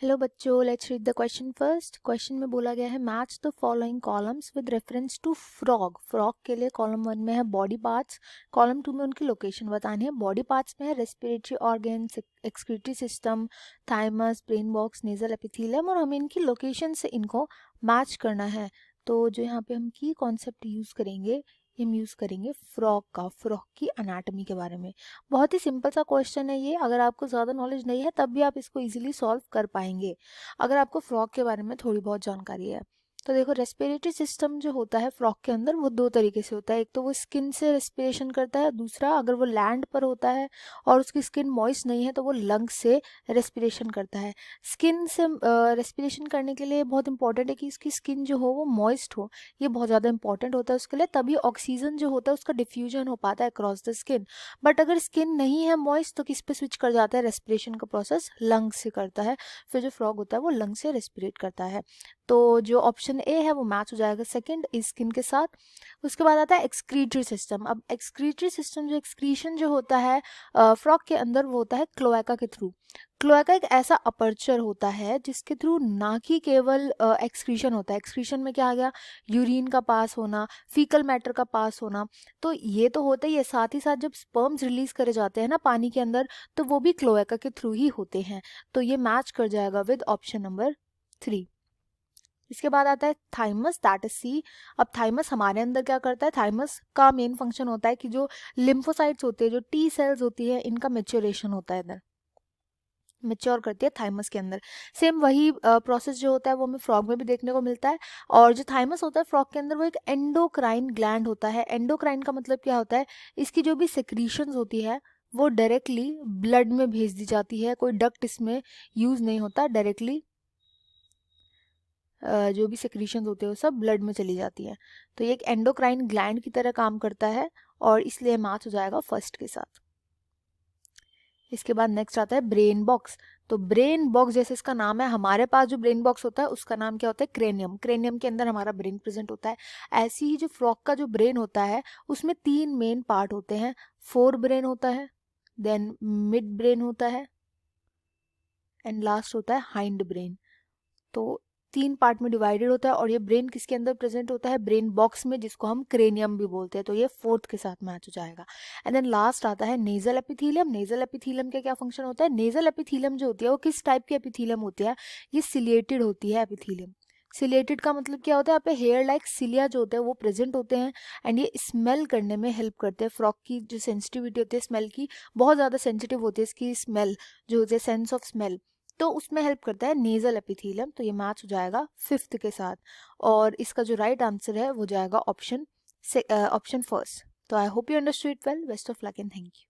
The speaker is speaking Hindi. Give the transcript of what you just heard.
हेलो बच्चों, let's read the question first. Question में बोला गया है match the following columns with reference to frog. Frog के लिए कॉलम 1 में है बॉडी पार्ट्स, कॉलम 2 में उनकी लोकेशन बतानी है। बॉडी पार्ट्स में है respiratory organs, excretory system, thymus, brain box, nasal epithelium, और हमें इनकी लोकेशन से इनको मैच करना है। तो जो यहाँ पे हम की कॉन्सेप्ट यूज़ करेंगे, हम यूज़ करेंगे फ्रॉग का, फ्रॉग की अनाटमी के बारे में। बहुत ही सिंपल सा क्वेश्चन है ये। अगर आपको ज़्यादा नॉलेज नहीं है तब भी आप इसको इजीली सॉल्व कर पाएंगे अगर आपको फ्रॉग के बारे में थोड़ी बहुत जानकारी है। तो देखो, रेस्पिरेटरी सिस्टम जो होता है फ्रॉग के अंदर वो दो तरीके से होता है। एक तो वो स्किन से रेस्पिरेशन करता है, दूसरा अगर वो लैंड पर होता है और उसकी स्किन मॉइस्ट नहीं है तो वो लंग्स से रेस्पिरेशन करता है। स्किन से रेस्पिरेशन करने के लिए बहुत इंपॉर्टेंट है कि उसकी स्किन जो हो वो मॉइस्ट हो। ये बहुत ज़्यादा इंपॉर्टेंट होता है उसके लिए, तभी ऑक्सीजन जो होता है उसका डिफ्यूजन हो पाता है अक्रॉस द स्किन। बट अगर स्किन नहीं है मॉइस्ट तो किस पे स्विच कर जाता है, रेस्पिरेशन का प्रोसेस लंग्स से करता है। फिर जो फ्रॉग होता है वो लंग से रेस्पिरेट करता है। तो जो ऑप्शन ए है वो मैच हो जाएगा सेकंड, स्किन के साथ। उसके बाद आता है एक्सक्रीटरी सिस्टम। अब एक्सक्रीटरी सिस्टम, जो एक्सक्रीशन जो होता है फ्रॉग के अंदर, वो होता है क्लोएका के थ्रू। क्लोएका एक ऐसा अपर्चर होता है जिसके थ्रू ना कि केवल एक्सक्रीशन होता है। एक्सक्रीशन में क्या आ गया, यूरिन का पास होना, फीकल मैटर का पास होना, तो ये तो होता ही है। साथ ही साथ जब स्पर्म्स रिलीज करे जाते हैं ना पानी के अंदर, तो वो भी क्लोएका के थ्रू ही होते हैं। तो ये मैच कर जाएगा विद ऑप्शन नंबर 3। इसके बाद आता है थाइमस, दैट इज सी। अब थाइमस हमारे अंदर क्या करता है, थाइमस का मेन फंक्शन होता है कि जो लिम्फोसाइट्स होते हैं, जो टी सेल्स होती है, इनका मेच्योरेशन होता है, इधर मेच्योर करती है थाइमस के अंदर। सेम वही प्रोसेस जो होता है वो हमें फ्रॉग में भी देखने को मिलता है। और जो थाइमस होता है फ्रॉग के अंदर, वो एक एंडोक्राइन ग्लैंड होता है। एंडोक्राइन का मतलब क्या होता है, इसकी जो भी सिक्रीशंस होती है वो डायरेक्टली ब्लड में भेज दी जाती है। कोई डक्ट इसमें यूज नहीं होता, डायरेक्टली जो भी सिक्रीशंस होते हैं वो सब ब्लड में चली जाती है। तो ये एक एंडोक्राइन ग्लैंड की तरह काम करता है और इसलिए मैच हो जाएगा फर्स्ट के साथ। इसके बाद नेक्स्ट आता है ब्रेन बॉक्स। तो ब्रेन बॉक्स, जैसे इसका नाम है, हमारे पास जो ब्रेन बॉक्स होता है उसका नाम क्या होता है, क्रेनियम। क्रेनियम के अंदर हमारा ब्रेन प्रेजेंट होता है। ऐसी ही जो फ्रॉग का जो ब्रेन होता है उसमें 3 मेन पार्ट होते हैं। फोर ब्रेन होता है, देन मिड ब्रेन होता है, एंड लास्ट होता है हाइंड ब्रेन। तो 3 पार्ट में डिवाइडेड होता है और ये ब्रेन किसके अंदर प्रेजेंट होता है, ब्रेन बॉक्स में, जिसको हम क्रेनियम भी बोलते हैं। तो ये फोर्थ के साथ मैच हो जाएगा। एंड देन लास्ट आता है नेजल एपिथेलियम। नेजल एपिथेलियम का क्या फंक्शन होता है, नेजल एपिथेलियम जो होती है वो किस टाइप की एपिथेलियम होती है, ये सिलिएटेड होती है एपिथेलियम। सिलेटेड का मतलब क्या होता है, यहाँ पे हेयर लाइक सिलिया जो होते हैं वो प्रेजेंट होते हैं एंड ये स्मेल करने में हेल्प करते हैं। फ्रॉग की जो सेंसिटिविटी होती है स्मेल की, बहुत ज़्यादा सेंसिटिव होती है इसकी स्मेल, जो होती है सेंस ऑफ स्मेल, तो उसमें हेल्प करता है नेजल एपिथेलियम। तो ये मैच हो जाएगा फिफ्थ के साथ। और इसका जो राइट आंसर है वो जाएगा ऑप्शन फर्स्ट। तो I hope you understood it well. Best of luck and thank you.